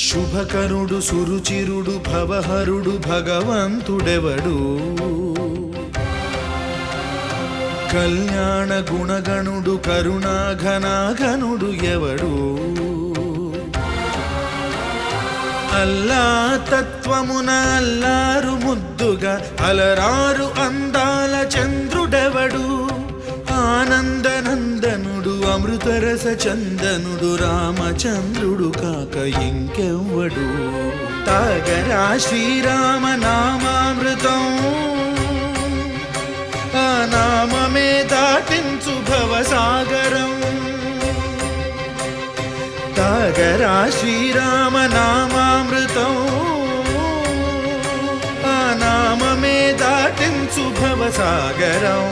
శుభకరుడు సురుచిరుడు భవహరుడు భగవంతుడెవడు కళ్యాణ గుణగణుడు కరుణాఘనాఘనుడు ఎవడు అల్లా తత్వమున అల్లారు ముద్దుగా అలరారు అందాల చంద్రుడెవడు ఆనందనందనుడు అమృతరస చందనుడు రామచంద్రుడు కాక ఇంకెవ్వడు తాగరా శ్రీరామ నామామృతం ఆ నామమే దాటించు భవసాగరం తాగరా శ్రీరామ నామామృతం ఆ నామమే దాటించు భవసాగరం